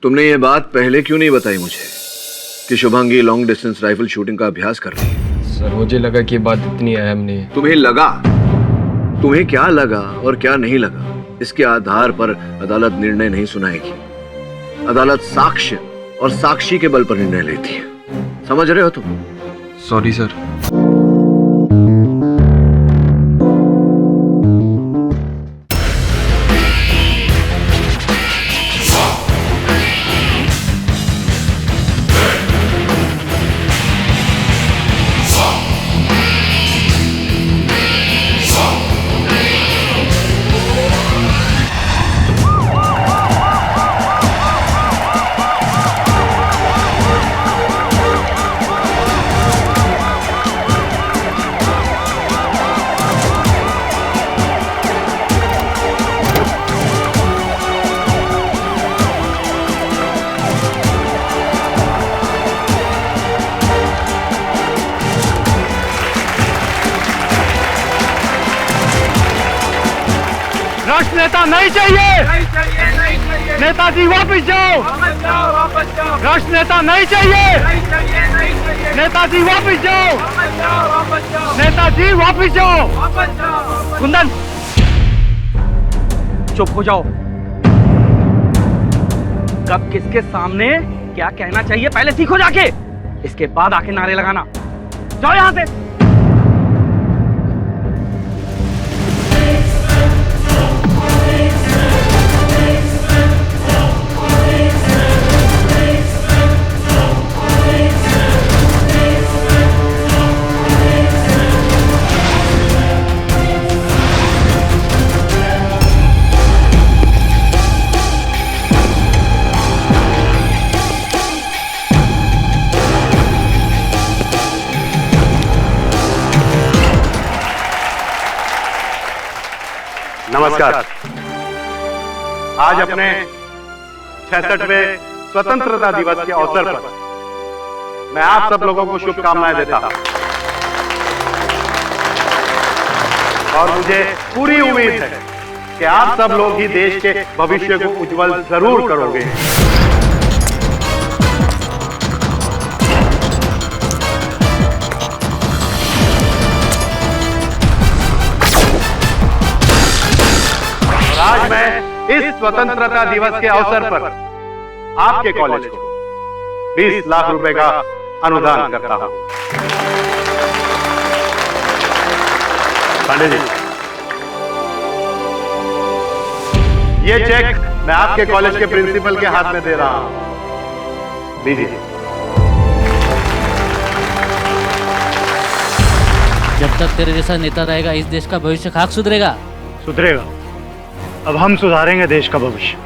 तुमने ये बात पहले क्यों नहीं बताई मुझे कि Shubhangi long distance rifle shooting का अभ्यास कर रही है? सर मुझे लगा कि ये बात इतनी अहम नहीं है। तुम्हें लगा? तुम्हें क्या लगा और क्या नहीं लगा, इसके आधार पर अदालत निर्णय नहीं सुनाएगी। अदालत साक्ष्य और साक्षी के बल पर निर्णय लेती है। समझ रहे हो तुम? Sorry sir. नेता नहीं चाहिए, नेताजी वापस जाओ, राष्ट्र नेता नहीं चाहिए, नेताजी वापस जाओ, नेताजी वापस जाओ। कुंदन चुप हो जाओ। कब किसके सामने क्या कहना चाहिए पहले सीखो जाके, इसके बाद आके नारे लगाना। जाओ यहां से। नमस्कार। आज अपने 66वें स्वतंत्रता दिवस के अवसर पर मैं आप सब लोगों को शुभकामनाएं देता हूं और मुझे पूरी उम्मीद है कि आप सब लोग ही देश के भविष्य को उज्जवल जरूर करोगे। आज मैं इस स्वतंत्रता दिवस के अवसर पर आपके कॉलेज को 20 लाख रुपए का अनुदान करता हूं। पांडे जी, ये चेक मैं आपके कॉलेज के प्रिंसिपल के हाथ में दे रहा हूं। लीजिए। जब तक तेरे जैसा नेता रहेगा इस देश का भविष्य खाक सुधरेगा। सुधरेगा। अब हम सुधारेंगे देश का भविष्य।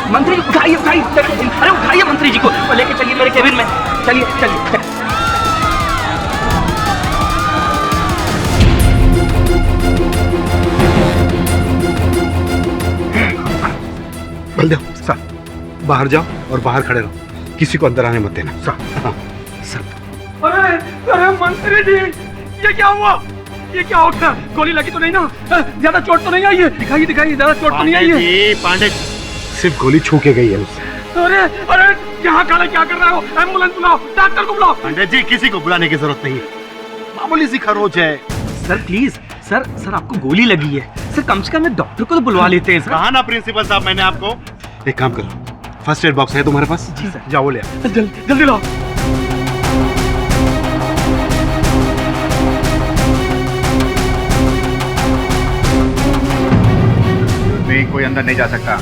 मंत्री उठाइए उठाइए, अरे उठाइए मंत्री जी को लेके चलिए मेरे केबिन में। चलिए चलिए। बलदेव सर, बाहर जाओ और बाहर खड़े रहो, किसी को अंदर आने मत देना। सर। हाँ सर। अरे मंत्री जी, ये क्या हुआ? ये क्या हो गया? गोली लगी तो नहीं ना? ज्यादा चोट तो नहीं आई है? दिखाइए दिखाइए, ज्यादा चोट तो नहीं आई है? पांडे, सिर्फ गोली छू के गई है उससे। अरे अरे यहाँ खड़े क्या कर रहे हो? एम्बुलेंस बुलाओ, डॉक्टर को बुलाओ। पांडे जी, किसी को बुलाने की जरूरत नहीं है, मामूली सी खरोच है। सर प्लीज, सर आपको गोली लगी है, सर कम से कम एक डॉक्टर को तो बुलवा लेते हैं। कहा ना प्रिंसिपल साहब मैंने आपको। एक काम करो, फर्स्ट एड बॉक्स है तुम्हारे पास? जी सर। जाओ ले आओ। जल्दी लाओ। कोई अंदर नहीं जा सकता।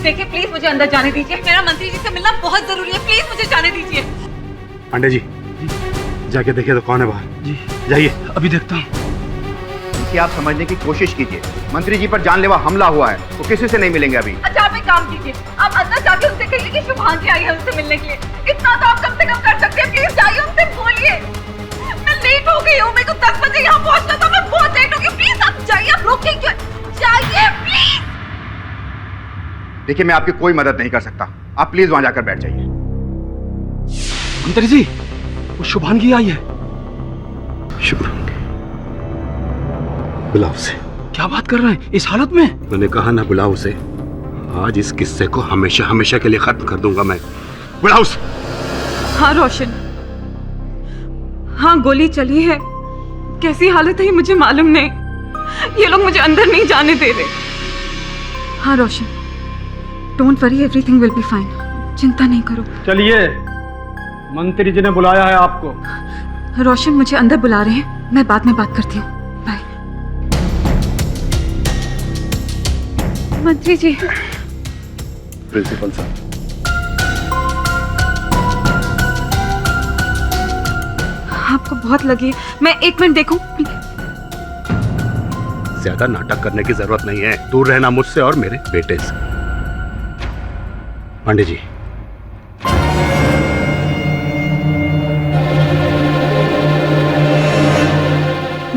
देखिए प्लीज मुझे अंदर जाने दीजिए, मेरा मंत्री जी से मिलना बहुत जरूरी है, प्लीज मुझे जाने दीजिए। पांडे जी, जाके देखिए तो कौन है बाहर। जी जाइए। अभी देखता हूँ। बल्कि आप समझने की कोशिश कीजिए। मंत्री जी पर जानलेवा हमला हुआ है, वो किसी से नहीं मिलेंगे अभी। अच्छा आप एक काम कीजिए, आप अंदर जाके उनसे कहिए कि शुभांगी आई है उनसे मिलने के लिए। इतना तो आप कम से कम कर सकते हैं, प्लीज जाइए उनसे बोलिए। मैं लेट हो गई हूँ, मेरे को 10 बजे यहाँ पहुँचना था, मैं बहुत लेट हो गई। प्लीज आप जाइए, आप रोकें क्यों? जाइए प्लीज। देखिए मैं आपकी कोई मदद नहीं कर सकता, आप प्लीज वहां जाकर बैठ जाइए। मंत्री जी, वो शुभांगी आई है। शुभांगी, बुलाओ उसे। क्या बात कर रहे हैं इस हालत में? मैंने कहा ना बुलाओ उसे। आज इस किस्से को हमेशा हमेशा के लिए खत्म कर दूंगा मैं। बुलाओ उसे। हाँ रोशन, हाँ गोली चली है। कैसी हालत है ये मुझे मालूम नहीं। ये लोग मुझे अंदर नहीं जाने दे रहे। हाँ Roshan, don't worry, everything will be fine. चिंता नहीं करो। चलिए, मंत्री जी ने बुलाया है आपको। रोशन मुझे अंदर बुला रहे हैं, मैं बाद में बात करती हूँ। बाय। मंत्री जी। प्रिंसिपल साहब, आपको बहुत लगी है, मैं 1 मिनट देखूं? ज्यादा नाटक करने की जरूरत नहीं है। दूर रहना मुझसे और मेरे बेटे से। पांडे जी,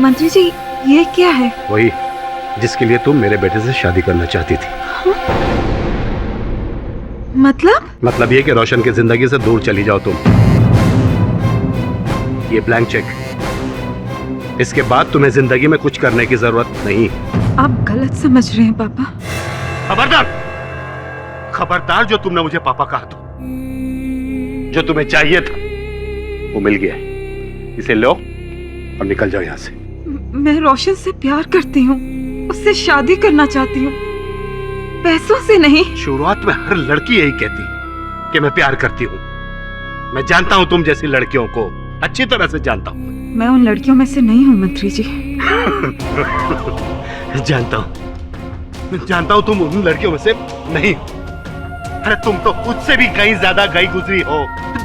मंत्री जी ये क्या है? वही जिसके लिए तुम मेरे बेटे से शादी करना चाहती थी। मतलब ये कि रोशन की जिंदगी से दूर चली जाओ तुम। ये ब्लैंक चेक, इसके बाद तुम्हें जिंदगी में कुछ करने की जरूरत नहीं। आप गलत समझ रहे हैं पापा। खबरदार, खबरदार, जो तुमने मुझे पापा कहा तो जो तुम्हें चाहिए था वो मिल गया। इसे लो और निकल जाओ यहाँ से। मैं रोशन से प्यार करती हूँ, उससे शादी करना चाहती हूँ, पैसों से नहीं। शुरुआत में हर लड़की यही कहती है कि मैं प्यार करती हूँ। मैं जानता हूँ तुम जैसी लड़कियों को, अच्छी तरह से जानता हूँ। मैं उन लड़कियों में से नहीं हूँ मंत्री जी। जानता हूँ तुम उन लड़कियों में से नहीं हो। अरे तुम तो उससे भी कहीं ज्यादा गई गुजरी हो।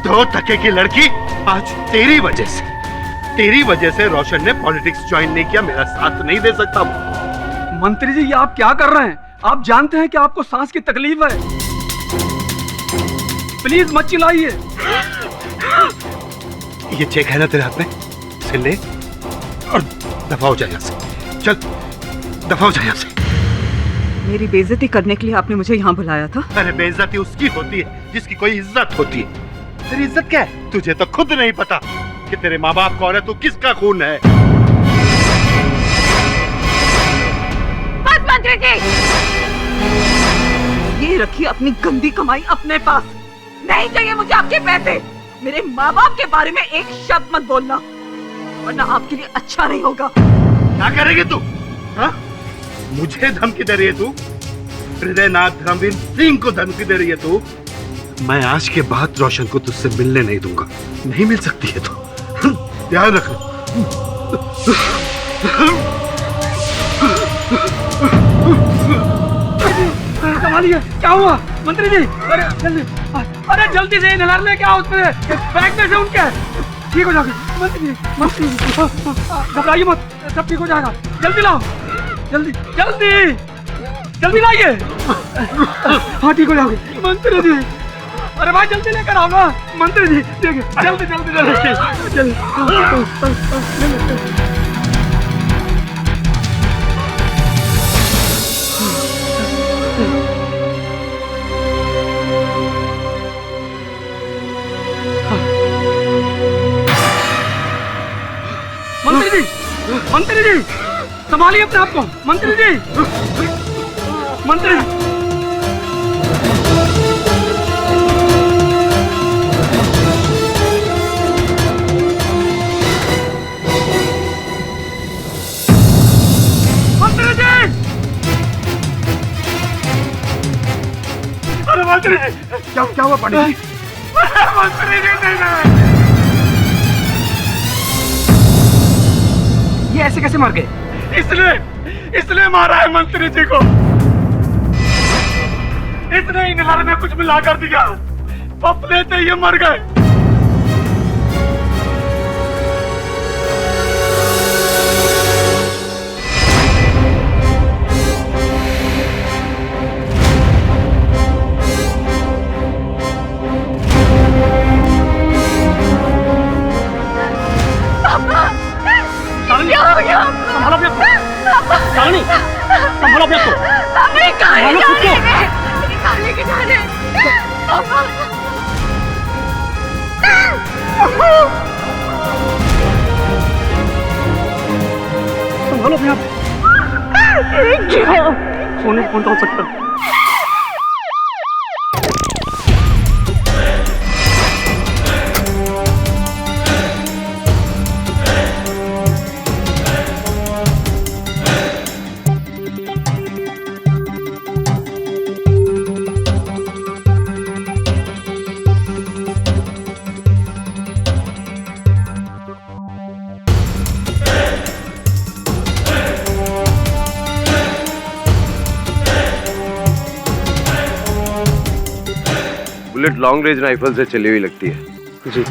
2 टके की लड़की। आज तेरी वजह से रोशन ने पॉलिटिक्स ज्वाइन नहीं किया, मेरा साथ नहीं दे सकता। मंत्री जी ये आप क्या कर रहे हैं? आप जानते हैं कि आपको सांस की तकलीफ है। प्लीज मत चिल्लाइए। ये चेक है ना तेरे हाथ में, इसे ले और दफा हो जाए यहाँ से। चल दफा हो जाए यहाँ से। मेरी बेइज्जती करने के लिए आपने मुझे यहाँ बुलाया था? अरे बेइज्जती उसकी होती है जिसकी कोई इज्जत होती है। तेरी इज्जत क्या है? तुझे तो खुद नहीं पता कि तेरे माँ बाप कौन है, तू किसका खून है। बस मंत्री जी, ये रखिए अपनी गंदी कमाई अपने पास। नहीं चाहिए मुझे आपके पैसे। मेरे माँ बाप के बारे में एक शब्द मत बोलना, वरना आपके लिए अच्छा नहीं होगा। क्या करेगी तू? हाँ? मुझे धमकी दे रही है तू? हृदयनाथ धर्मवीर सिंह को धमकी दे रही है तू? मैं आज के बाद रोशन को तुझसे मिलने नहीं दूंगा। नहीं मिल सकती है तो ध्यान रख। संभालिए, क्या हुआ मंत्री जी? अरे जल्दी से नहर ले, क्या उसमें बैग में से उनके। ठीक हो जाएगा मंत्री जी, घबराइए मत, सब ठीक हो जाएगा। जल्दी लाओ, जल्दी जल्दी जल्दी लाइए। हाँ ठीक हो जाओगे मंत्री जी। अरे भाई जल्दी लेकर आओ ना मंत्री जी। देखिए जल्दी जल्दी जल्दी जल्दी। मंत्री जी संभालिए अपने आप को। मंत्री जी, मंत्री अरे मंत्री जी, क्या हुआ पांडे जी? मंत्री जी नहीं। ये ऐसे कैसे मर गए? इसने मारा है मंत्री जी को। इसने ही नहर में कुछ मिला कर दिया, पपले से ये मर गए। संभालो अपने आप को। संभालो खुद को। संभालो अपने आप। सोने कौन हो सकता है? बुलेट लॉन्ग रेंज राइफल से चली हुई लगती है जी।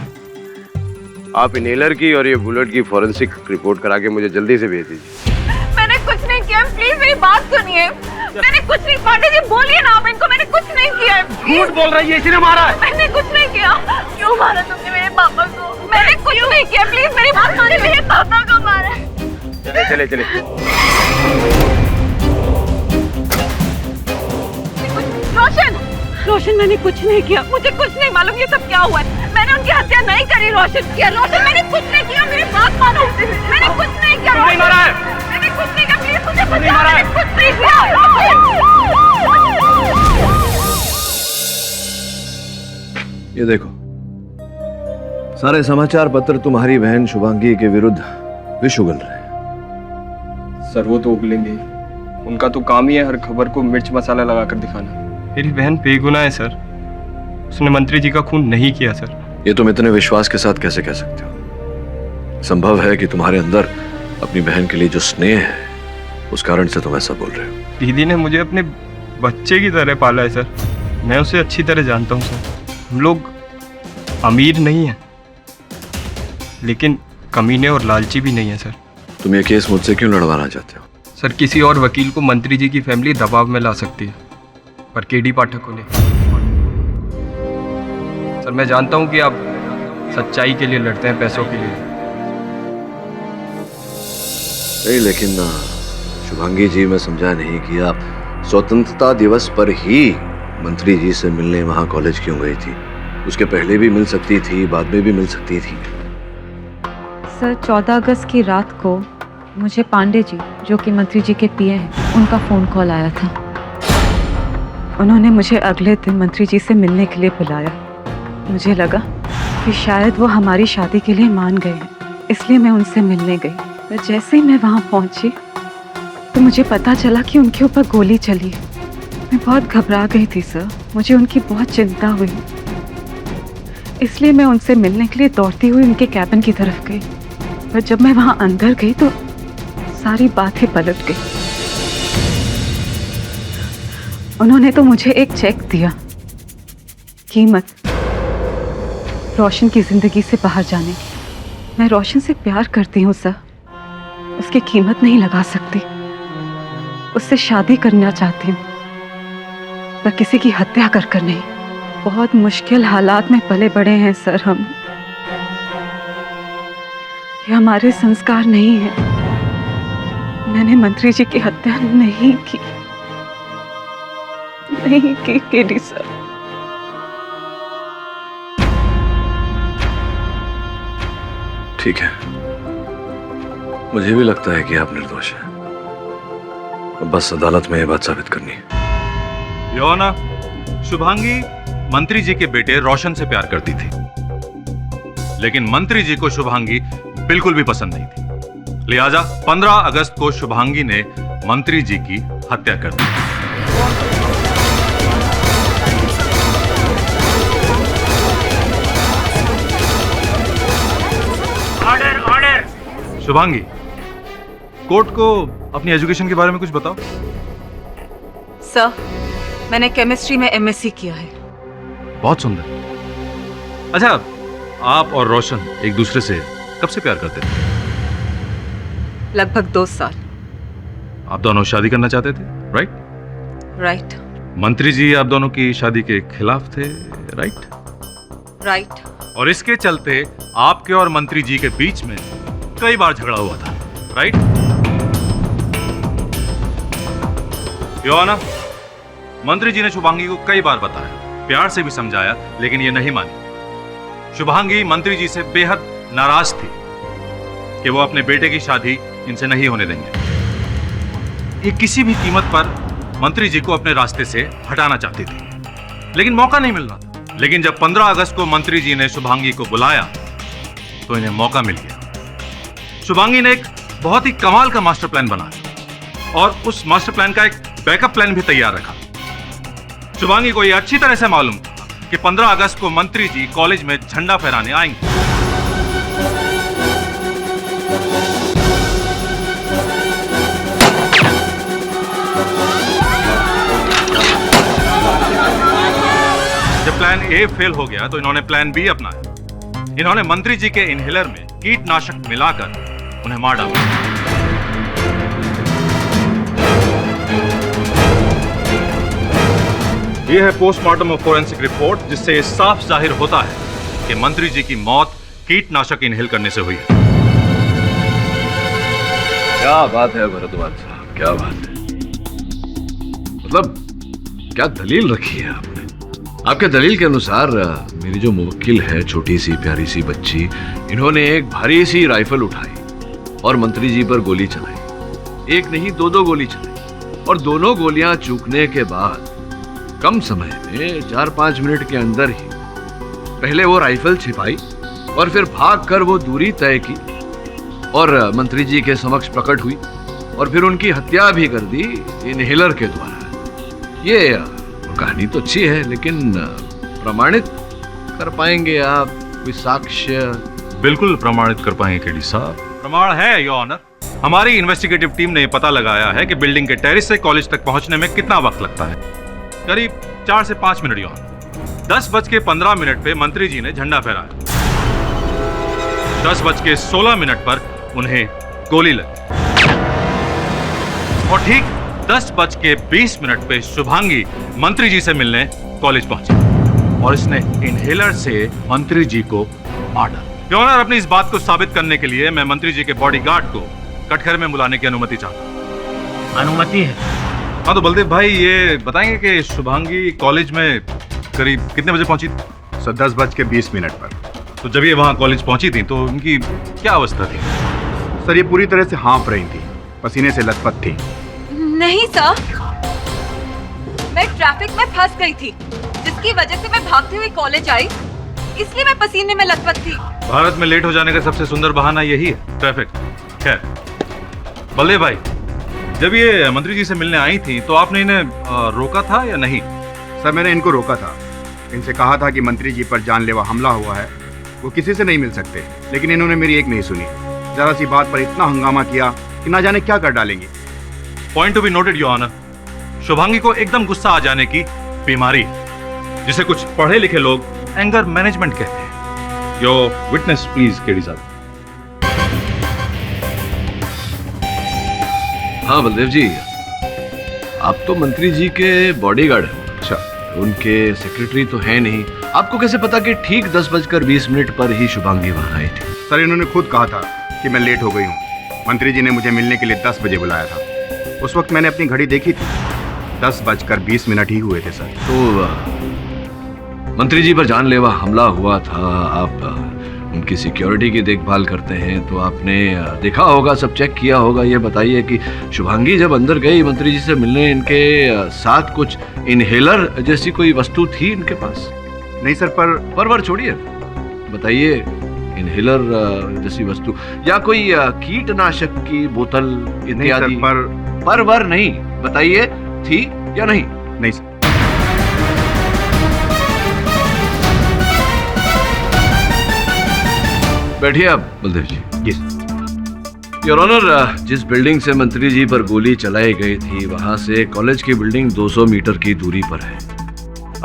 आप इनहेलर की और ये बुलेट की फॉरेंसिक रिपोर्ट करा के मुझे जल्दी से भेज दीजिए। मैंने कुछ नहीं किया, प्लीज मेरी बात सुनिए। मैंने कुछ नहीं, पांडे जी बोलिए ना आप इनको, मैंने कुछ नहीं किया है। झूठ बोल रही है, इसी ने मारा है। मैंने कुछ नहीं किया। क्यों मारा तुमने मेरे पापा को? मैंने कुछ नहीं किया, प्लीज मेरी बात मानिए। मेरे पापा को मारा। चले चले रोशन, रोशन मैंने कुछ नहीं किया, मुझे कुछ नहीं मालूम ये सब क्या हुआ है। मैंने उनकी हत्या नहीं करी रोशन। रोशन मैंने कुछ नहीं किया, मेरी बात मानो। मैंने कुछ नहीं किया। नहीं मारा है। मैंने कुछ नहीं किया, प्लीज मुझे बचाओ। नहीं मारा है। मैंने कुछ नहीं किया। ये देखो, सारे समाचार पत्र तुम्हारी बहन शुभांगी के विरुद्ध विष उगल रहे हैं। सर वो तो उगलेंगे, उनका तो काम ही है हर खबर को मिर्च मसाला लगाकर दिखाना। मेरी बहन बेगुनाह है सर, उसने मंत्री जी का खून नहीं किया सर। ये तुम इतने विश्वास के साथ कैसे कह सकते हो? संभव है कि तुम्हारे अंदर अपनी बहन के लिए जो स्नेह है उस कारण से तुम ऐसा बोल रहे हो। दीदी ने मुझे अपने बच्चे की तरह पाला है सर, मैं उसे अच्छी तरह जानता हूँ सर। हम लोग अमीर नहीं हैं, लेकिन कमीने और लालची भी नहीं है सर। तुम ये केस मुझसे क्यों लड़वाना चाहते हो? सर किसी और वकील को मंत्री जी की फैमिली दबाव में ला सकती है, पर केडी पाठक को नहीं। सर मैं जानता हूं कि आप सच्चाई के लिए लड़ते हैं, पैसों के लिए नहीं, लेकिन शुभांगी जी, मैं समझा नहीं कि आप स्वतंत्रता दिवस पर ही मंत्री जी से मिलने वहां कॉलेज क्यों गई थी? उसके पहले भी मिल सकती थी, बाद में भी मिल सकती थी। सर 14 अगस्त की रात को मुझे पांडे जी, जो कि मंत्री जी के पीए हैं, उनका फ़ोन कॉल आया था। उन्होंने मुझे अगले दिन मंत्री जी से मिलने के लिए बुलाया। मुझे लगा कि शायद वो हमारी शादी के लिए मान गए हैं, इसलिए मैं उनसे मिलने गई। पर जैसे ही मैं वहाँ पहुँची तो मुझे पता चला कि उनके ऊपर गोली चली है। मैं बहुत घबरा गई थी सर, मुझे उनकी बहुत चिंता हुई, इसलिए मैं उनसे मिलने के लिए दौड़ती हुई उनके कैबिन की तरफ गई। पर जब मैं वहाँ अंदर गई तो सारी बातें पलट गई। उन्होंने तो मुझे एक चेक दिया, कीमत रोशन की जिंदगी से बाहर जाने की। मैं रोशन से प्यार करती हूँ सर, उसकी कीमत नहीं लगा सकती। उससे शादी करना चाहती हूँ, पर किसी की हत्या कर नहीं। बहुत मुश्किल हालात में पले बड़े हैं सर हम। ये हमारे संस्कार नहीं है। मैंने मंत्री जी की हत्या नहीं की केडी सर। ठीक है, मुझे भी लगता है कि आप निर्दोष हैं। अब बस अदालत में ये बात साबित करनी है। योर ऑनर, शुभांगी मंत्री जी के बेटे रोशन से प्यार करती थी, लेकिन मंत्री जी को शुभांगी बिल्कुल भी पसंद नहीं थी। लिहाजा 15 अगस्त को शुभांगी ने मंत्री जी की हत्या कर दी। Order order. शुभांगी, कोर्ट को अपनी एजुकेशन के बारे में कुछ बताओ। सर, मैंने केमिस्ट्री में एमएससी किया है। बहुत सुंदर। अच्छा, आप और रोशन एक दूसरे से कब से प्यार करते थे? लगभग 2 साल। आप दोनों शादी करना चाहते थे, राइट? राइट। मंत्री जी आप दोनों की शादी के खिलाफ थे, राइट? राइट। और इसके चलते आपके और मंत्री जी के बीच में कई बार झगड़ा हुआ था, राइट? योर ऑनर, मंत्री जी ने शुभांगी को कई बार बताया, प्यार से भी समझाया, लेकिन ये नहीं मानी। शुभांगी मंत्री जी से बेहद नाराज थी कि वो अपने बेटे की शादी इनसे नहीं होने देंगे। ये किसी भी कीमत पर मंत्री जी को अपने रास्ते से हटाना चाहती थी, लेकिन मौका नहीं मिल रहा था। लेकिन जब 15 अगस्त को मंत्री जी ने शुभांगी को बुलाया तो इन्हें मौका मिल गया। शुभांगी ने एक बहुत ही कमाल का मास्टर प्लान बनाया और उस मास्टर प्लान का एक बैकअप प्लान भी तैयार रखा। शुभांगी को यह अच्छी तरह से मालूम था कि 15 अगस्त को मंत्री जी कॉलेज में झंडा फहराने आएंगे। जब प्लान ए फेल हो गया तो इन्होंने प्लान बी अपनाया। इन्होंने मंत्री जी के इनहेलर में कीटनाशक मिलाकर उन्हें मार डाला। यह है पोस्टमार्टम और फोरेंसिक रिपोर्ट, जिससे यह साफ जाहिर होता है कि मंत्री जी की मौत कीटनाशक इनहेल करने से हुई है। क्या बात है भरद्वाज साहब, क्या बात है। मतलब क्या दलील रखी है आपने? आपके दलील के अनुसार मेरी जो मुवक्किल है, छोटी सी प्यारी सी बच्ची, इन्होंने एक भारी सी राइफल उठाई और मंत्री जी पर गोली चलाई। एक नहीं, दो गोली चलाई, और दोनों गोलियां चूकने के बाद कम समय में 4-5 मिनट के अंदर ही पहले वो राइफल छिपाई और फिर भागकर वो दूरी तय की और मंत्री जी के समक्ष प्रकट हुई और फिर उनकी हत्या भी कर दी इनहेलर के द्वारा। ये कहानी तो अच्छी है, लेकिन प्रमाणित कर पाएंगे आप? कोई साक्ष्य? बिल्कुल प्रमाणित कर पाएंगे केडी साहब। प्रमाण है योर ऑनर। हमारी इन्वेस्टिगेटिव टीम ने पता लगाया है कि बिल्डिंग के टेरेस से कॉलेज तक पहुंचने में कितना वक्त लगता है। करीब 4 से 5 मिनट योर ऑनर। 10:15 पे मंत्री जी ने झंडा फहराया। 10:16 पर उन्हें गोली लगी और ठीक 10:20 पे शुभांगी मंत्री जी से मिलने कॉलेज पहुंची और इसने इनहेलर से मंत्री जी को मार डाला। योर ऑनर, अपनी इस बात को साबित करने के लिए मैं मंत्री जी के बॉडीगार्ड को कटघरे में बुलाने की अनुमति चाहता हूं। अनुमति है? हाँ तो बलदेव भाई, ये बताएंगे कि शुभांगी कॉलेज में करीब कितने बजे पहुंची थी? सर 10:20 पर। तो जब ये वहां कॉलेज पहुंची थी तो उनकी क्या अवस्था थी? सर ये पूरी तरह से हाँफ रही थी, पसीने से लथपथ थी। नहीं सर, मैं ट्रैफिक में फंस गई थी, जिसकी वजह से मैं भागते हुए कॉलेज आई, इसलिए मैं पसीने में लथपथ थी। भारत में लेट हो जाने का सबसे सुंदर बहाना यही है, ट्रैफिक। खैर बलदेव भाई, जब ये मंत्री जी से मिलने आई थी तो आपने इन्हें रोका था या नहीं? सर मैंने इनको रोका था, इनसे कहा था कि मंत्री जी पर जानलेवा हमला हुआ है, वो किसी से नहीं मिल सकते, लेकिन इन्होंने मेरी एक नहीं सुनी। जरा सी बात पर इतना हंगामा किया कि ना जाने क्या कर डालेंगे। Point to be noted your honour, Shubhangi को एकदम गुस्सा आ जाने की बीमारी है, जिसे कुछ पढ़े लिखे लोग एंगर मैनेजमेंट कहते हैं। योर विटनेस प्लीज केडी साहब। हाँ बलदेव जी, आप तो मंत्री जी के बॉडीगार्ड हैं। अच्छा, उनके सेक्रेटरी तो है नहीं। आपको कैसे पता कि ठीक 10:20 पर ही शुभांगी वहां आई थी? सर इन्होंने खुद कहा था कि मैं लेट हो गई हूँ। मंत्री जी ने मुझे मिलने के लिए 10 बजे बुलाया था। उस वक्त मैंने अपनी घड़ी देखी थी, 10:20 ही हुए थे सर। तो मंत्री जी पर जानलेवा हमला हुआ था, आप उनकी सिक्योरिटी की देखभाल करते हैं, तो आपने देखा होगा, सब चेक किया होगा। ये बताइए कि शुभांगी जब अंदर गई मंत्री जी से मिलने, इनके साथ कुछ इनहेलर जैसी कोई वस्तु थी इनके पास? नहीं सर, पर छोड़िए, बताइए इनहेलर जैसी वस्तु या कोई कीटनाशक की बोतल इत्यादि? पर नहीं, बताइए थी या नहीं? नहीं सर। बैठिए आप बलदेव जी। जी योर ऑनर, जिस बिल्डिंग से मंत्री जी पर गोली चलाई गई थी वहां से कॉलेज की बिल्डिंग 200 मीटर की दूरी पर है।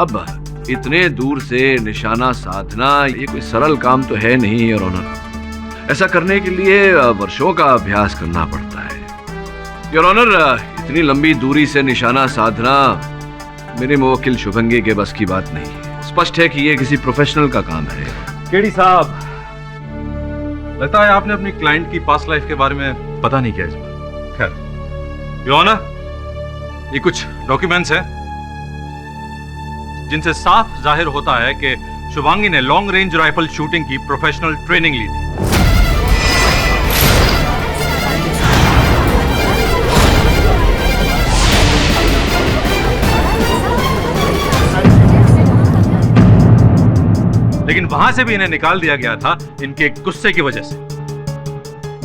अब इतने दूर से निशाना साधना ये कोई सरल काम तो है नहीं योर ऑनर। ऐसा करने के लिए वर्षों का अभ्यास करना पड़ता है। योर ऑनर, इतनी लंबी दूरी से निशाना साधना मेरे मुवक्किल शुभांगी के बस की बात नहीं है। स्पष्ट है कि ये किसी प्रोफेशनल का काम है। केडी साहब, लगता है आपने अपनी क्लाइंट की पास्ट लाइफ के बारे में पता नहीं किया इस बार। खैर योर ऑनर, ये कुछ डॉक्यूमेंट्स हैं जिनसे साफ जाहिर होता है कि शुभांगी ने लॉन्ग रेंज राइफल शूटिंग की प्रोफेशनल ट्रेनिंग ली थी। लेकिन वहां से भी इन्हें निकाल दिया गया था इनके गुस्से की वजह से।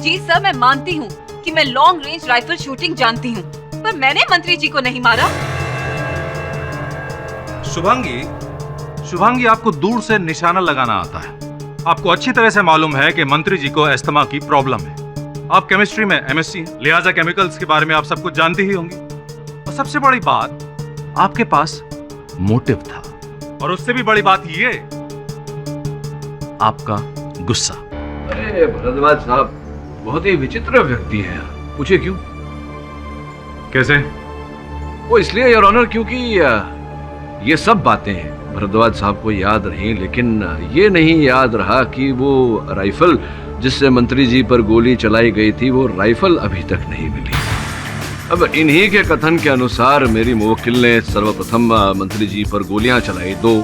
जी सर, मैं मानती हूँ कि मैं लॉन्ग रेंज राइफल शूटिंग जानती हूँ, पर मैंने मंत्री जी को नहीं मारा। शुभांगी आपको दूर से निशाना लगाना आता है। आपको अच्छी तरह से मालूम है कि मंत्री जी को अस्थमा की प्रॉब्लम है। आप केमिस्ट्री में एमएससी हैं, लिहाजा केमिकल्स के बारे में आप सब कुछ जानती ही होंगी। और सबसे बड़ी बात, आपके पास मोटिव था, और उससे भी बड़ी बात ये, आपका गुस्सा। अरे भरद्वाज साहब बहुत ही विचित्र व्यक्ति हैं। पूछे क्यों? कैसे? वो इसलिए योर ऑनर क्योंकि ये सब बातें भरद्वाज साहब को याद रही, लेकिन ये नहीं याद रहा कि वो राइफल जिससे मंत्री जी पर गोली चलाई गई थी, वो राइफल अभी तक नहीं मिली। अब इन्हीं के कथन के अनुसार मेरी मुवक्किल ने सर्वप्रथम मंत्री जी पर गोलियां चलाई 2,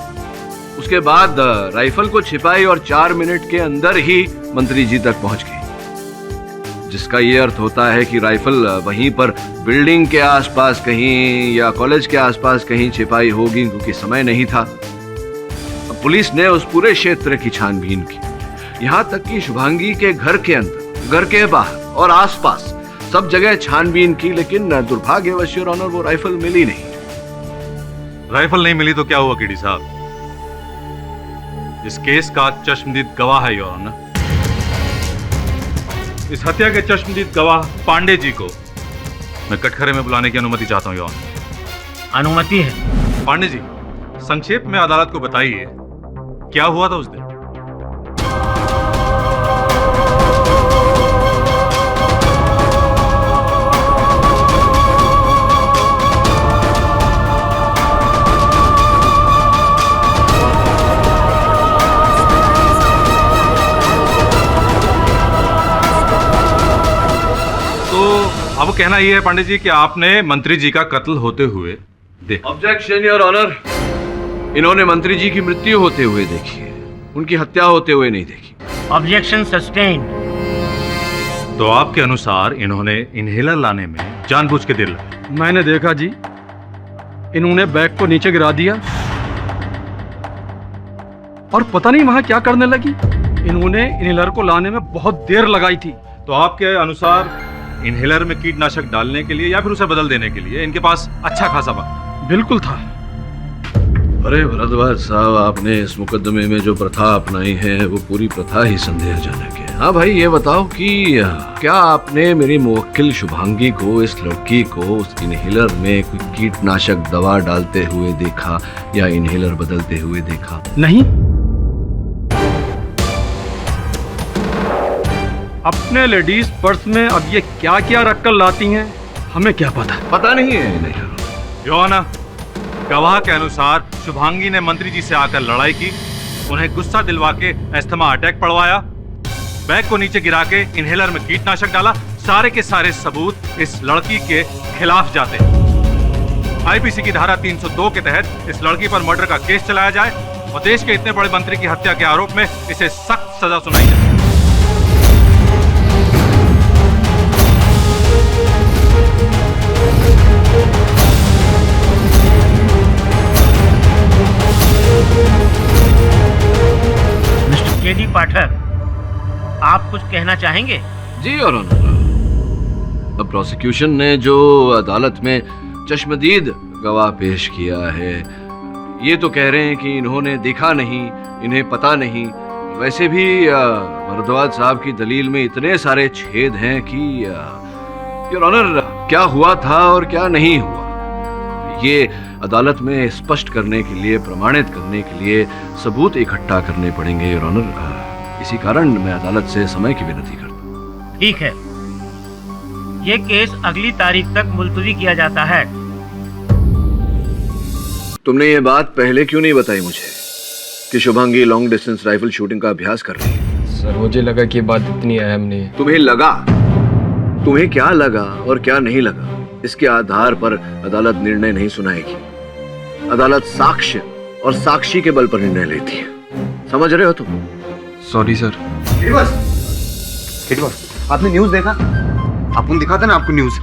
उसके बाद राइफल को छिपाई और 4 मिनट के अंदर ही मंत्री जी तक पहुंच गई, जिसका ये अर्थ होता है कि राइफल वहीं पर बिल्डिंग के आसपास कहीं या कॉलेज के आसपास कहीं छिपाई होगी, क्योंकि समय नहीं था। अब पुलिस ने उस पूरे क्षेत्र की छानबीन की, यहाँ तक कि शुभांगी के घर के अंदर, घर के बाहर और आसपास सब जगह छानबीन की, लेकिन दुर्भाग्यवश योर ऑनर वो राइफल मिली नहीं। राइफल नहीं मिली तो क्या हुआ केडी साहब? इस केस का चश्मदीद गवाह है योर ऑनर। इस हत्या के चश्मदीद गवाह पांडे जी को मैं कटघरे में बुलाने की अनुमति चाहता हूं योर ऑनर। अनुमति है। पांडे जी, संक्षेप में अदालत को बताइए क्या हुआ था उस दिन। अब कहना यह है पांडे जी कि आपने मंत्री जी का कत्ल होते हुए देखा। ऑब्जेक्शन योर ऑनर, इन्होंने मंत्री जी की मृत्यु होते हुए देखी है, उनकी हत्या होते हुए नहीं देखी। Objection sustained. तो आपके अनुसार इन्होंने इनहेलर लाने में जानबूझ के देर लगाई? मैंने देखा जी, इन्होंने बैग को नीचे गिरा दिया और पता नहीं वहां क्या करने लगी। इन्होंने इनहेलर को लाने में बहुत देर लगाई थी। तो आपके अनुसार इनहेलर में कीटनाशक डालने के लिए या फिर उसे बदल देने के लिए इनके पास अच्छा खासा वक्त? बिल्कुल था। अरे भरद्वाज साहब, आपने इस मुकदमे में जो प्रथा अपनाई है वो पूरी प्रथा ही संदेहजनक है। हाँ भाई, ये बताओ कि क्या आपने मेरी मुवक्किल शुभांगी को, इस लड़की को, उस इनहेलर में कोई कीटनाशक दवा डालते हुए देखा या इनहेलर बदलते हुए देखा? नहीं। अपने लेडीज पर्स में अब ये क्या क्या रखकर लाती हैं, हमें क्या पता नहीं है इन्हें। योर ऑनर, गवाह के अनुसार शुभांगी ने मंत्री जी से आकर लड़ाई की, उन्हें गुस्सा दिलवा के अस्थमा अटैक पड़वाया, बैग को नीचे गिरा के इनहेलर में कीटनाशक डाला। सारे के सारे सबूत इस लड़की के खिलाफ जाते हैं। आईपीसी की धारा 302 के तहत इस लड़की पर मर्डर का केस चलाया जाए और देश के इतने बड़े मंत्री की हत्या के आरोप में इसे सख्त सजा सुनाई जाए। मिस्टर केडी पाठक, आप कुछ कहना चाहेंगे? जी योर ऑनर, अब प्रोसिक्यूशन ने जो अदालत में चश्मदीद गवाह पेश किया है, ये तो कह रहे हैं कि इन्होंने देखा नहीं, इन्हें पता नहीं। वैसे भी भरद्वाज साहब की दलील में इतने सारे छेद हैं कि योर ऑनर, क्या हुआ था और क्या नहीं हुआ, ये अदालत में स्पष्ट करने के लिए, प्रमाणित करने के लिए सबूत इकट्ठा करने पड़ेंगे योर ऑनर। इसी कारण मैं अदालत से समय की विनती करता हूँ। ठीक है, ये केस अगली तारीख तक मुलतवी किया जाता है। तुमने ये बात पहले क्यों नहीं बताई मुझे कि Shubhangi long distance rifle shooting का अभ्यास कर रही है? सर, मुझे लगा कि बात इतनी अहम नहीं है। तुम्हें लगा? तुम्हें क्या लगा और क्या नहीं लगा, इसके आधार पर अदालत निर्णय नहीं सुनाएगी। अदालत साक्ष्य और साक्षी के बल पर निर्णय लेती है। समझ रहे हो तुम? Sorry sir. आपने न्यूज़ देखा? आपने दिखा था ना आपको न्यूज़।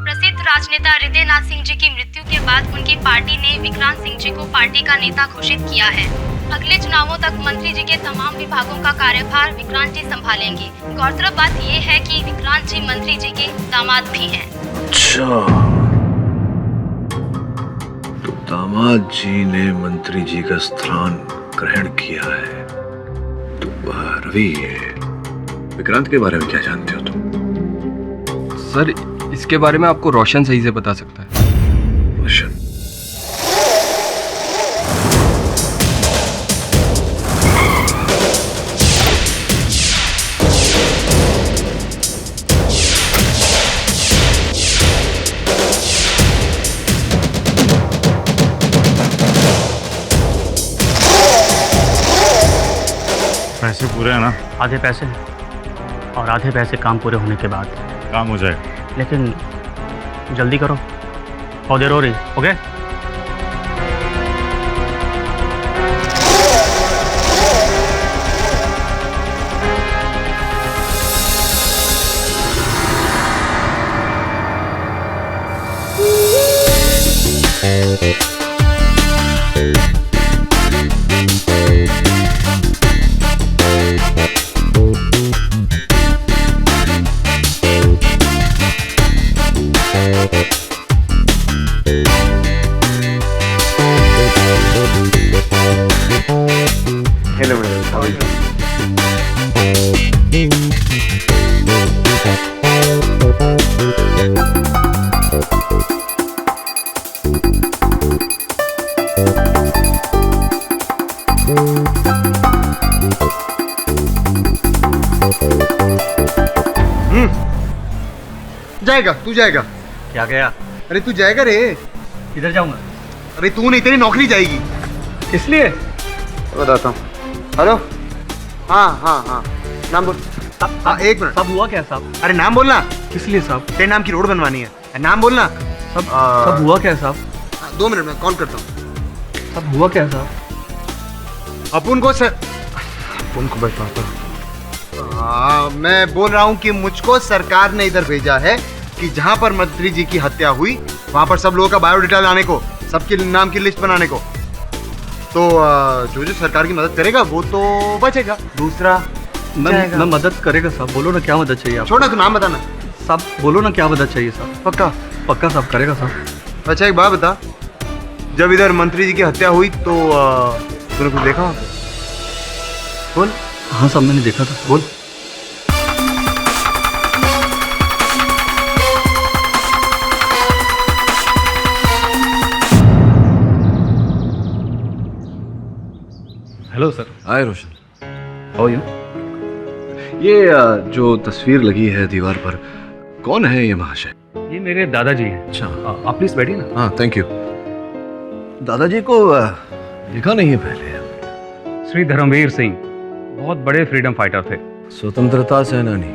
प्रसिद्ध राजनेता हृदय नाथ सिंह जी की मृत्यु के बाद उनकी पार्टी ने विक्रांत सिंह जी को पार्टी का नेता घोषित किया है। अगले चुनावों तक मंत्री जी के तमाम विभागों का कार्यभार विक्रांत जी संभालेंगे। गौरतलब बात ये है कि विक्रांत जी मंत्री जी के दामाद भी हैं। अच्छा, तो दामाद जी ने मंत्री जी का स्थान ग्रहण किया है। तो रवि, विक्रांत के बारे में क्या जानते हो तुम? सर, इसके बारे में आपको रोशन सही से बता सकता है। रोशन? पैसे पूरे हैं ना? आधे पैसे और आधे पैसे काम पूरे होने के बाद। काम हो जाएगा, लेकिन जल्दी करो, बहुत देर हो रही। ओके? जाएगा, तू जाएगा। क्या गया? अरे तू जाएगा रे। किधर जाऊंगा? अरे तू नहीं, तेरी नौकरी जाएगी। इसलिए बताता हूँ। हेलो, हाँ, नाम बोल। हाँ, एक मिनट। सब हुआ क्या साहब? अरे नाम बोलना। किस लिए साहब? तेरे नाम की रोड बनवानी है, नाम बोलना। सब हुआ क्या साहब? 2 मिनट में कॉल करता हूँ। सब हुआ क्या साहब? अपुन को बैठवाता हूँ। मैं बोल रहा हूँ कि मुझको सरकार ने इधर भेजा है कि जहाँ पर मंत्री जी की हत्या हुई वहाँ पर सब लोगों का बायोडाटा लाने को, सबके नाम की लिस्ट बनाने को। तो जो सरकार की मदद करेगा वो तो बचेगा, दूसरा मैं मदद करेगा साहब। बोलो ना क्या मदद चाहिए? छोड़ ना, तू नाम बताना साहब। बोलो ना क्या मदद चाहिए साहब? पक्का साहब, करेगा साहब। अच्छा एक बात बता, जब इधर मंत्री जी की हत्या हुई तो तूने कुछ देखा? बोल। हाँ साहब, मैंने देखा था। बोल। Hello sir. Hi Roshan. How are you? ये जो तस्वीर लगी है दीवार पर, कौन है ये महाशय? ये मेरे दादाजी हैं। अच्छा, आप प्लीज बैठिए ना। हाँ थैंक यू। दादाजी को देखा नहीं है पहले। श्री धर्मवीर सिंह बहुत बड़े फ्रीडम फाइटर थे। स्वतंत्रता सेनानी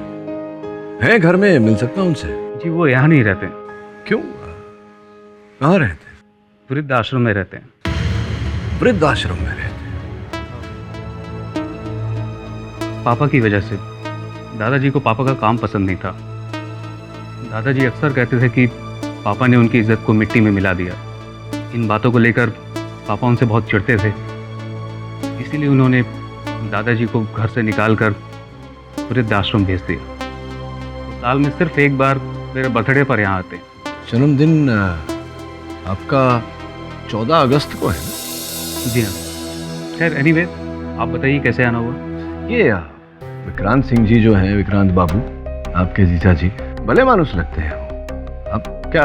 है, घर में मिल सकता हूं उनसे? जी वो यहाँ नहीं रहते। क्यों, कहाँ रहते? वृद्ध आश्रम में रहते हैं। वृद्ध आश्रम में रहते? पापा की वजह से। दादाजी को पापा का काम पसंद नहीं था। दादाजी अक्सर कहते थे कि पापा ने उनकी इज्जत को मिट्टी में मिला दिया। इन बातों को लेकर पापा उनसे बहुत चिढ़ते थे। इसीलिए उन्होंने दादाजी को घर से निकालकर वृद्ध आश्रम भेज दिया। साल में सिर्फ एक बार मेरे बर्थडे पर यहाँ आते। जन्मदिन आपका 14 अगस्त को है? जी हाँ। खैर एनीवे, आप बताइए कैसे आना हुआ? ये विक्रांत सिंह जी जो हैं, विक्रांत बाबू, आपके जीजा जी, भले मानुस लगते हैं। अब क्या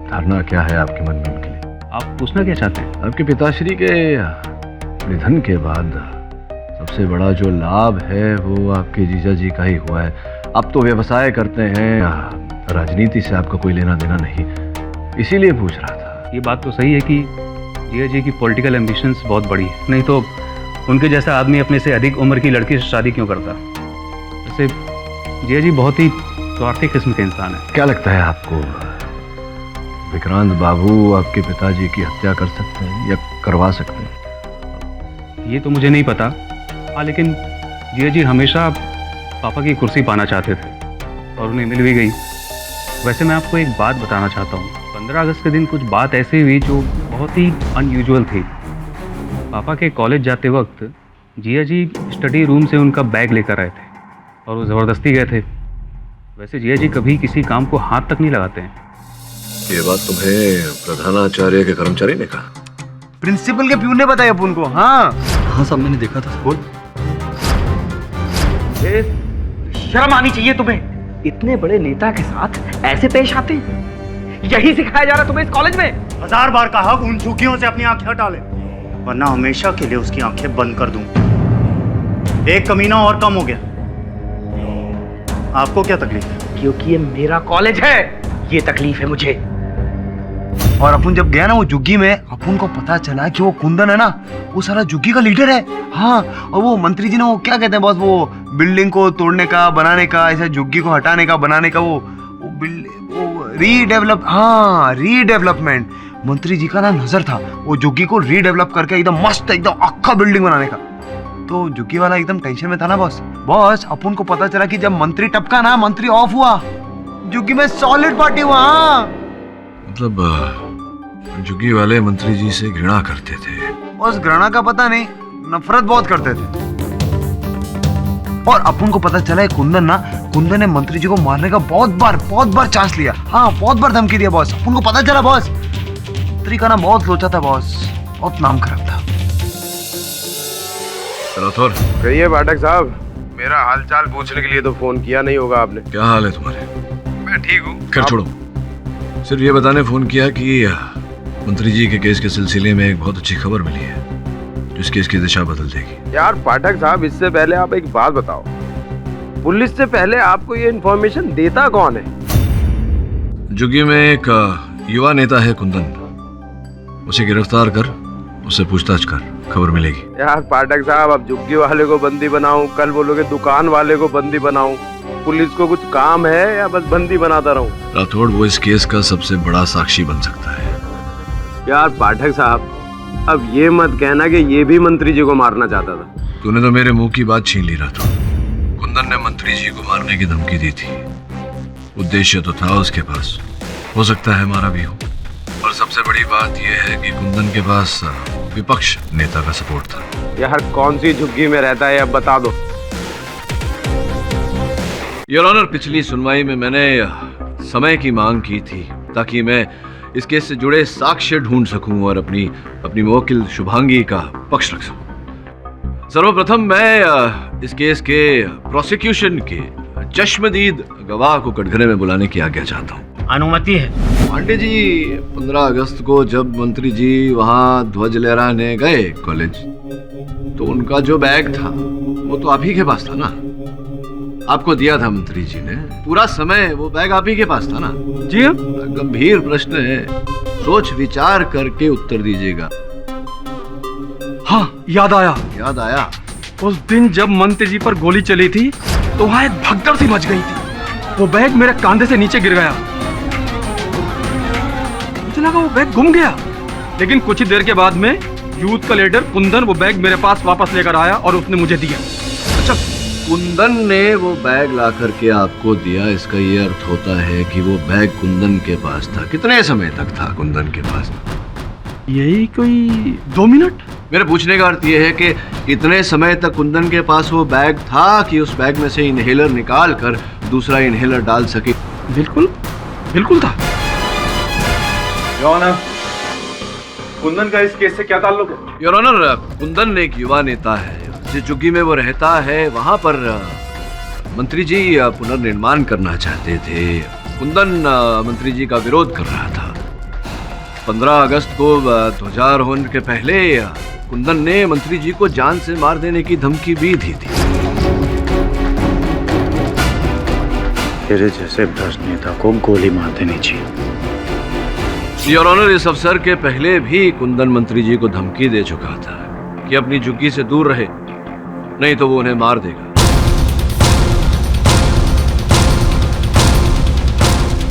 धारणा क्या है आपके मन में उनके लिए? आप पूछना क्या चाहते हैं? आपके पिताश्री के निधन के बाद सबसे बड़ा जो लाभ है वो आपके जीजा जी का ही हुआ है। आप तो व्यवसाय करते हैं, राजनीति से आपका कोई लेना देना नहीं, इसीलिए पूछ रहा था। ये बात तो सही है कि जीजा जी की पॉलिटिकल एम्बिशंस बहुत बड़ी है, नहीं तो उनके जैसा आदमी अपने से अधिक उम्र की लड़की से शादी क्यों करता? वैसे जीजा जी बहुत ही स्वार्थी किस्म के इंसान है। क्या लगता है आपको, विक्रांत बाबू आपके पिताजी की हत्या कर सकते हैं या करवा सकते हैं? ये तो मुझे नहीं पता। हाँ, लेकिन जिया जी हमेशा पापा की कुर्सी पाना चाहते थे और उन्हें मिल भी गई। वैसे मैं आपको एक बात बताना चाहता हूँ। 15 अगस्त के दिन कुछ बात ऐसी हुई जो बहुत ही अनयूजुअल थी। पापा के कॉलेज जाते वक्त जिया जी स्टडी रूम से उनका बैग लेकर आए थे और वो ज़बरदस्ती गए थे। वैसे जिया जी कभी किसी काम को हाथ तक नहीं लगाते हैं। ये बात तुम्हें प्रधानाचार्य के कर्मचारी ने कहा? प्रिंसिपल के प्यून ने बताया अपन को। हाँ हाँ साहब, मैंने देखा था। बोल। शर्म आनी चाहिए तुम्हें। इतने बड़े नेता के साथ ऐसे पेश आते हैं? यही सिखाया जा रहा तुम्हें इस कॉलेज में? 1000 बार कहा उन झुग्गियों से अपनी आंखें हटा ले, वरना हमेशा के लिए उसकी आंखें बंद कर दूं। एक कमीना और कम हो गया। आपको क्या तकलीफ है? क्योंकि ये मेरा कॉलेज है, ये तकलीफ है मुझे। और अपन जब गया ना वो झुग्गी में, अपन को पता चला कि वो कुंदन है ना, वो सारा झुग्गी का लीडर है। हाँ, और वो मंत्री जी ने वो क्या कहते हैं बॉस, वो बिल्डिंग को तोड़ने का, बनाने का, ऐसे झुग्गी को हटाने का, बनाने का, वो रीडेवलप, हाँ रीडेवलपमेंट। मंत्री जी का ना नजर था वो झुग्गी को रीडेवलप करके एकदम मस्त, एकदम अक्खा बिल्डिंग बनाने का। तो झुग्गी वाला एकदम टेंशन में था ना बॉस। अपन को पता चला कि जब मंत्री टपका ना, मंत्री ऑफ हुआ, झुग्गी में सॉलिड पार्टी हुआ। हाँ, मतलब झुग्गी वाले मंत्री जी से घृणा करते थे? बस घृणा का पता नहीं, नफरत बहुत करते थे। और अपन को पता चला कुंदन ने मंत्री जी को मारने का बहुत बार चांस लिया। हाँ, बहुत बार धमकी दिया बॉस। अपन को पता चला बॉस, मंत्री का ना बहुत लोचा था बॉस, बहुत नाम खराब था। राठौर, कहिए पाठक साहब, मेरा हालचाल पूछने के लिए तो फोन किया नहीं होगा आपने। क्या हाल है तुम्हारे? मैं ठीक हूँ। खैर छोड़ो, सिर्फ ये बताने फोन किया कि मंत्री जी के केस के सिलसिले में एक बहुत अच्छी खबर मिली है जो इस केस की दिशा बदल देगी। यार पाठक साहब, इससे पहले आप एक बात बताओ, पुलिस से पहले आपको ये इन्फॉर्मेशन देता कौन है? झुग्गी में एक युवा नेता है कुंदन, उसे गिरफ्तार कर, उससे पूछताछ कर, खबर मिलेगी। यार पाठक साहब, अब झुग्गी वाले को बंदी बनाऊं, कल बोलोगे दुकान वाले को बंदी बनाऊं, पुलिस को कुछ काम है या बस बंदी बनाता रहूं? राठौड़, वो इस केस का सबसे बड़ा साक्षी बन सकता है। यार पाठक साहब, अब ये मत कहना कि ये भी मंत्री जी को मारना चाहता था। तूने तो मेरे मुंह की बात छीन ली राठौड़। कुंदन ने मंत्री जी को मारने की धमकी दी थी, उद्देश्य तो था उसके पास, हो सकता है मारा भी हो। और सबसे बड़ी बात यह है कि कुंदन के पास विपक्ष नेता का सपोर्ट था। यार कौन सी झुग्गी में रहता है अब बता दो। योर ऑनर, पिछली सुनवाई में मैंने समय की मांग की थी ताकि मैं इस केस से जुड़े साक्ष्य ढूंढ सकूं और अपनी मुवक्किल शुभांगी का पक्ष रख सकूं। सर्वप्रथम मैं इस केस के प्रोसिक्यूशन के चश्मदीद गवाह को कटघरे में बुलाने की आज्ञा चाहता हूं। अनुमति है। पांडे जी, 15 अगस्त को जब मंत्री जी वहां ध्वज लहराने गए कॉलेज, तो उनका जो बैग था वो तो आप ही के पास था ना? आपको दिया था मंत्री जी ने, पूरा समय वो बैग आप ही के पास था ना? जी हाँ। गंभीर प्रश्न है, सोच विचार करके उत्तर दीजिएगा। हाँ, याद आया। उस दिन जब मंत्री जी पर गोली चली थी तो वहां एक भगदड़ सी मच गई थी। वो बैग मेरे कंधे से नीचे गिर गया, मुझे लगा वो बैग गुम गया। लेकिन कुछ ही देर के बाद में यूथ का लीडर कुंदन वो बैग मेरे पास वापस लेकर आया और उसने मुझे दिया। अच्छा, कुंदन ने वो बैग ला करके आपको दिया, इसका ये अर्थ होता है कि वो बैग कुंदन के पास था। कितने समय तक था कुंदन के पास? यही कोई 2 मिनट। मेरे पूछने का अर्थ ये है कि इतने समय तक कुंदन के पास वो बैग था कि उस बैग में से इनहेलर निकाल कर दूसरा इनहेलर डाल सके? बिल्कुल था। योर ऑनर, कुंदन का इस केस से क्या ताल्लुक है? योर ऑनर, कुंदन एक युवा नेता है, जिस झुग्गी में वो रहता है वहां पर मंत्री जी पुनर्निर्माण करना चाहते थे। कुंदन मंत्री जी का विरोध कर रहा था। 15 अगस्त को ध्वजारोहण के पहले कुंदन ने मंत्री जी को जान से मार देने की धमकी भी दी थी। तेरे जैसे भ्रष्ट नेता को गोली मार देनी चाहिए। योर ऑनर, इस अवसर के पहले भी कुंदन मंत्री जी को धमकी दे चुका था कि अपनी झुग्गी से दूर रहे, नहीं तो वो उन्हें मार देगा।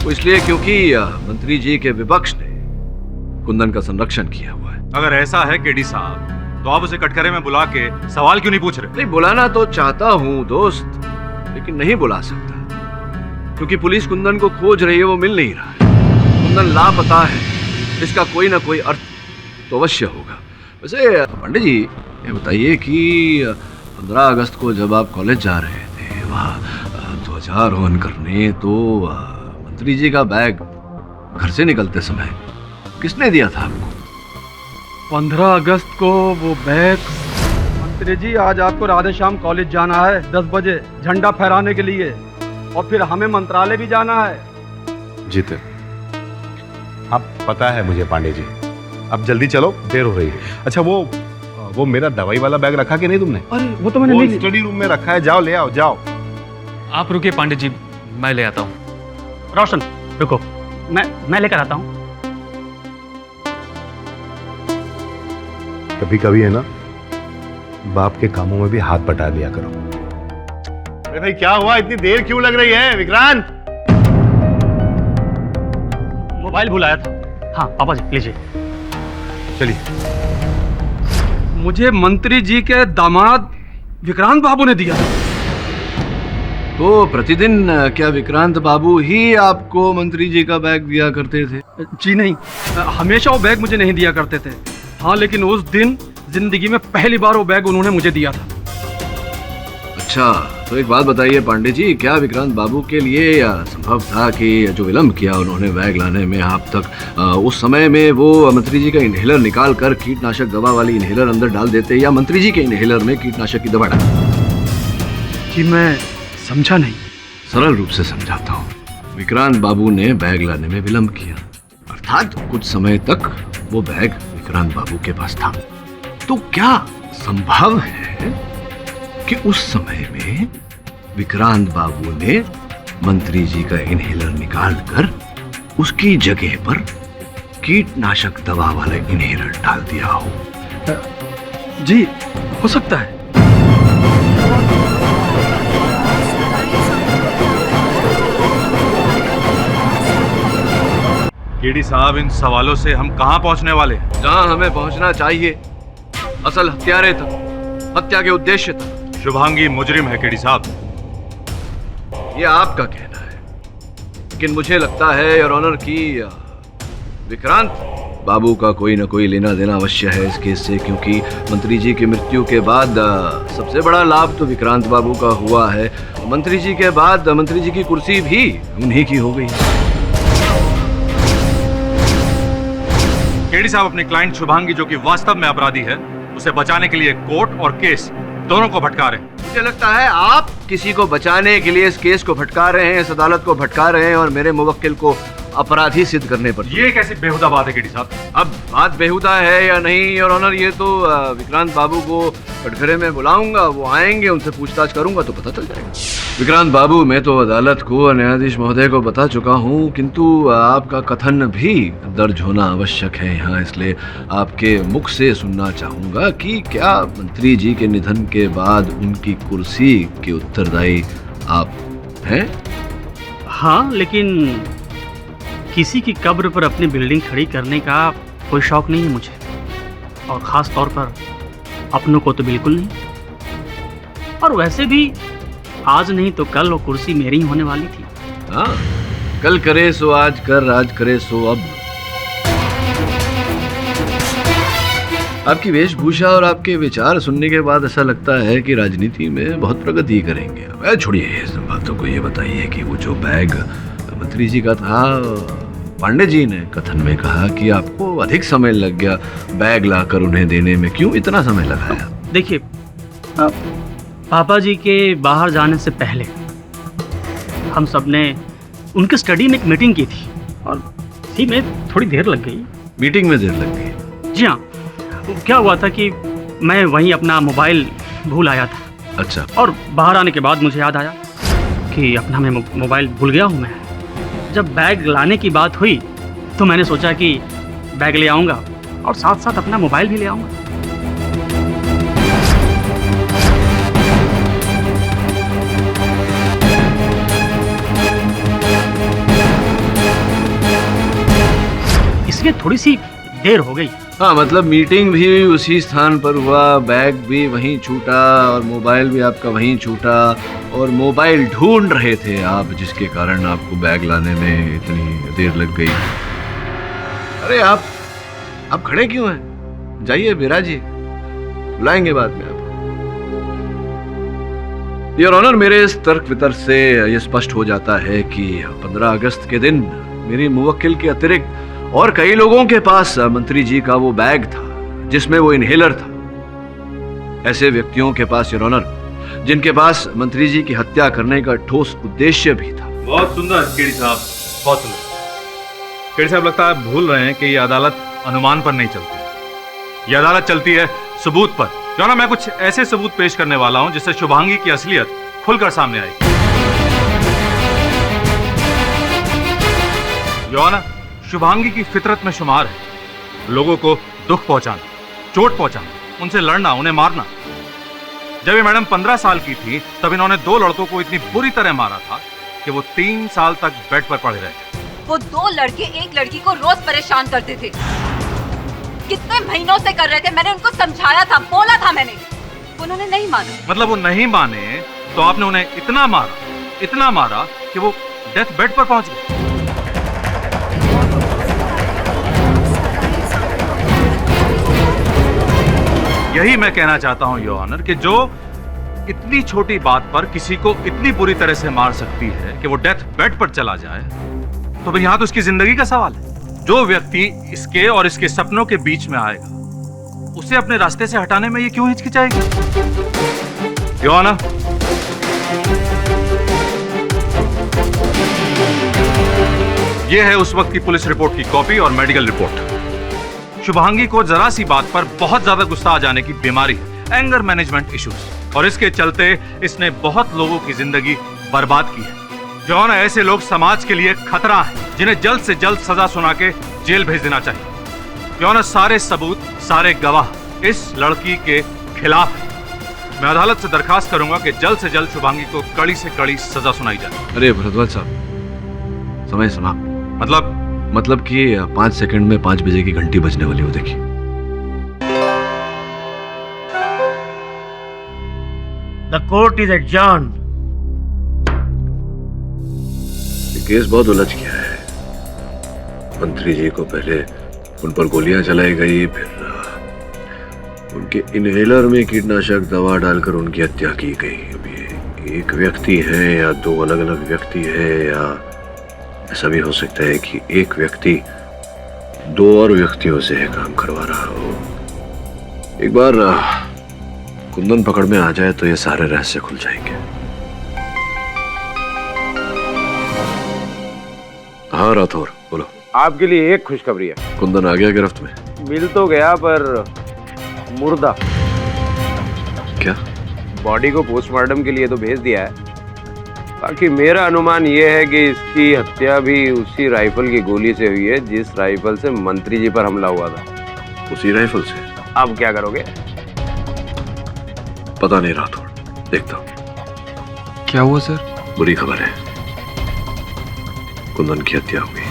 वो इसलिए क्योंकि मंत्री जी के विपक्ष ने कुंदन का संरक्षण किया हुआ है। अगर ऐसा है केडी साहब, तो आप उसे कटघरे में बुला के सवाल क्यों नहीं पूछ रहे? नहीं, बुलाना तो चाहता हूँ दोस्त, लेकिन नहीं बुला सकता क्योंकि पुलिस कुंदन को खोज रही है, वो मिल नहीं रहा है। कुंदन लापता है, इसका कोई ना कोई अर्थ तो अवश्य होगा। वैसे पंडित जी ये बताइए कि 15 अगस्त को जब आप कॉलेज जा रहे थे वहाँ ध्वजारोहण करने, तो मंत्री जी का बैग घर से निकलते समय किसने दिया था आपको? 15 अगस्त को वो बैग। मंत्री जी, आज आपको राधे श्याम कॉलेज जाना है 10 बजे झंडा फहराने के लिए, और फिर हमें मंत्रालय भी जाना है। जीते, अब पता है मुझे पांडे जी, अब जल्दी चलो, देर हो रही है। अच्छा, वो मेरा दवाई वाला बैग रखा कि नहीं तुमने? अरे वो तो मैंने नहीं। स्टडी रूम में रखा है, जाओ ले आओ, जाओ। आप रुकिए पांडित जी, मैं ले आता हूँ। रोशन रुको, मैं लेकर आता हूँ। कभी कभी है ना, बाप के कामों में भी हाथ बटा लिया करो। अरे भाई क्या हुआ, इतनी देर क्यों लग रही है? विक्रांत, मोबाइल भुलाया था। हाँ पापा जी, लीजिए। चलिए। मुझे मंत्री जी के दामाद विक्रांत बाबू ने दिया। तो प्रतिदिन क्या विक्रांत बाबू ही आपको मंत्री जी का बैग दिया करते थे? जी नहीं, हमेशा वो बैग मुझे नहीं दिया करते थे। हाँ, लेकिन उस दिन जिंदगी में पहली बार वो बैग उन्होंने मुझे दिया था। अच्छा, तो एक बात बताइए पांडे जी, क्या विक्रांत बाबू के लिए संभव था कि जो विलंब किया उन्होंने बैग लाने में आप तक, उस समय में वो मंत्री जी का इनहेलर निकाल कर कीटनाशक दवा वाली इनहेलर अंदर डाल देते, या मंत्री जी के इनहेलर में कीटनाशक की दवा डाल? जी मैं समझा नहीं। सरल रूप से समझाता हूँ। विक्रांत बाबू ने बैग लाने में विलंब किया, अर्थात कुछ समय तक वो बैग विक्रांत बाबू के पास था। तो क्या संभव है कि उस समय में विक्रांत बाबू ने मंत्री जी का इनहेलर निकालकर उसकी जगह पर कीटनाशक दवा वाला इनहेलर डाल दिया हो? जी हो सकता है। केडी साहब, इन सवालों से हम कहां पहुंचने वाले हैं? जहां हमें पहुंचना चाहिए, असल हत्यारे तक, हत्या के उद्देश्य तक। शुभांगी मुजरिम है केडी साहब। ये आपका कहना है, लेकिन मुझे लगता है योर ऑनर की विक्रांत बाबू का कोई ना कोई लेना देना अवश्य है इस केस से, क्योंकि मंत्री जी की मृत्यु के बाद सबसे बड़ा लाभ तो विक्रांत बाबू का हुआ है। मंत्री जी के बाद मंत्री जी की कुर्सी भी उन्हीं की हो गई। केडी साहब, अपने क्लाइंट शुभांगी, जो कि वास्तव में अपराधी है, उसे बचाने के लिए कोर्ट और केस दोनों को भटका रहे हैं। मुझे लगता है आप किसी को बचाने के लिए इस केस को भटका रहे हैं, इस अदालत को भटका रहे हैं, और मेरे मुवक्किल को अपराधी सिद्ध करने पर। ये कैसी बेहुदा बात है केडी साहब? अब बात बेहुदा है या नहीं योर ऑनर, ये तो विक्रांत बाबू को कटघरे में बुलाऊंगा, वो आएंगे, उनसे पूछताछ करूंगा तो पता चल जाएगा। विक्रांत बाबू, मैं तो अदालत को और न्यायाधीश महोदय को बता चुका हूँ, किंतु आपका कथन भी दर्ज होना आवश्यक है यहाँ, इसलिए आपके मुख से सुनना चाहूंगा कि क्या मंत्री जी के निधन के बाद उनकी कुर्सी के उत्तरदायी आप हैं? हाँ, लेकिन किसी की कब्र पर अपनी बिल्डिंग खड़ी करने का कोई शौक नहीं है मुझे, और ख़ास तौर पर अपनों को तो बिल्कुल नहीं। और वैसे भी आज नहीं तो कल वो कुर्सी मेरी ही होने वाली थी। हाँ, कल करे सो आज कर, आज करे सो अब। आपकी वेशभूषा और आपके विचार सुनने के बाद ऐसा लगता है कि राजनीति में बहुत प्रगति करेंगे। वह छोड़िए इस बातों को, ये बताइए कि वो जो बैग मंत्री जी का था, पांडे जी ने कथन में कहा कि आपको अधिक समय लग गया बैग लाकर उन्हें देने में, क्यों इतना समय लगाया? देखिए, पापा जी के बाहर जाने से पहले हम सब ने उनके स्टडी में एक मीटिंग की थी, और इसी में थोड़ी देर लग गई। मीटिंग में देर लग गई? जी हाँ, क्या हुआ था कि मैं वहीं अपना मोबाइल भूल आया था। अच्छा। और बाहर आने के बाद मुझे याद आया कि अपना मैं मोबाइल भूल गया हूँ मैं। जब बैग लाने की बात हुई तो मैंने सोचा कि बैग ले आऊँगा और साथ साथ अपना मोबाइल भी ले आऊँगा। इसलिए थोड़ी सी देर हो गई। हाँ, मतलब मीटिंग भी उसी स्थान पर हुआ, बैग भी वहीं छूटा और मोबाइल भी आपका वहीं छूटा, और मोबाइल ढूंढ रहे थे आप, जिसके कारण आपको बैग लाने में इतनी देर लग गई। अरे आप खड़े क्यों हैं? जाइए बिराजिए, बुलाएंगे बाद में आप। योर ऑनर, मेरे इस तर्क वितर्क से यह स्पष्ट हो जाता है कि 15 अगस्त के दिन मेरी मुवक्किल के अतिरिक्त और कई लोगों के पास मंत्री जी का वो बैग था जिसमें वो इनहेलर था। ऐसे व्यक्तियों के पास योर ऑनर, जिनके पास मंत्री जी की हत्या करने का ठोस उद्देश्य भी था। बहुत सुंदर केडी साहब, बहुत सुंदर। केडी साहब, लगता है भूल रहे हैं कि ये अदालत अनुमान पर नहीं चलती, ये अदालत चलती है सबूत पर। क्यों ना मैं कुछ ऐसे सबूत पेश करने वाला हूं जिससे शुभांगी की असलियत खुलकर सामने आएगी। शुभांगी की फितरत में शुमार है लोगों को दुख पहुंचाना, चोट पहुंचाना, उनसे लड़ना, उन्हें मारना। जब ये मैडम 15 साल की थी तब इन्होंने 2 लड़कों को इतनी बुरी तरह मारा था कि वो 3 साल तक बेड पर पड़े रहे। वो 2 लड़के एक लड़की को रोज परेशान करते थे, कितने महीनों से कर रहे थे। मैंने उनको समझाया था, बोला था मैंने, उन्होंने नहीं माना। मतलब वो नहीं माने तो आपने उन्हें इतना मारा कि वो डेथ बेड पर पहुंच गए। यही मैं कहना चाहता हूं योर ऑनर कि जो इतनी छोटी बात पर किसी को इतनी बुरी तरह से मार सकती है कि वो डेथ बेड पर चला जाए, तो फिर यहां तो उसकी जिंदगी का सवाल है। जो व्यक्ति इसके और इसके सपनों के बीच में आएगा, उसे अपने रास्ते से हटाने में ये क्यों हिचकिचाएगी? योर ऑनर, ये है उस वक्त की पुलिस रिपोर्ट की कॉपी और मेडिकल रिपोर्ट। शुभांगी को जरा सी बात पर बहुत ज्यादा गुस्सा आ जाने की बीमारी है, एंगर मैनेजमेंट इश्यूज, और इसके चलते इसने बहुत लोगों की जिंदगी बर्बाद की है। जो ना ऐसे लोग समाज के लिए खतरा हैं, जिन्हें जल्द से जल्द सजा सुना के जेल भेज देना चाहिए। जो ना सारे सबूत, सारे गवाह इस लड़की के खिलाफ है। मैं अदालत से दरखास्त करूंगा कि जल्द से जल्द शुभांगी को कड़ी से कड़ी सजा सुनाई जाए। अरे भरद्वाज साहब, समय समा। मतलब कि 5 सेकंड में 5 बजे की घंटी बजने वाली हो, देखिए। The court is adjourned. ये केस बहुत उलझ गया है। मंत्री जी को पहले उन पर गोलियां चलाई गई, फिर उनके इनहेलर में कीटनाशक दवा डालकर उनकी हत्या की गई। अब ये एक व्यक्ति है या 2 अलग अलग व्यक्ति है, या ऐसा भी हो सकता है कि एक व्यक्ति 2 और व्यक्तियों से काम करवा रहा हो। एक बार कुंदन पकड़ में आ जाए तो ये सारे रहस्य खुल जाएंगे। हाँ राठौर, बोलो। आपके लिए एक खुशखबरी है। कुंदन आ गया गिरफ्त में? मिल तो गया पर मुर्दा। क्या? बॉडी को पोस्टमार्टम के लिए तो भेज दिया है, बाकी मेरा अनुमान यह है कि इसकी हत्या भी उसी राइफल की गोली से हुई है जिस राइफल से मंत्री जी पर हमला हुआ था। उसी राइफल से? अब क्या करोगे? पता नहीं राठौर, देखता हूँ। क्या हुआ सर? बुरी खबर है, कुंदन की हत्या हुई।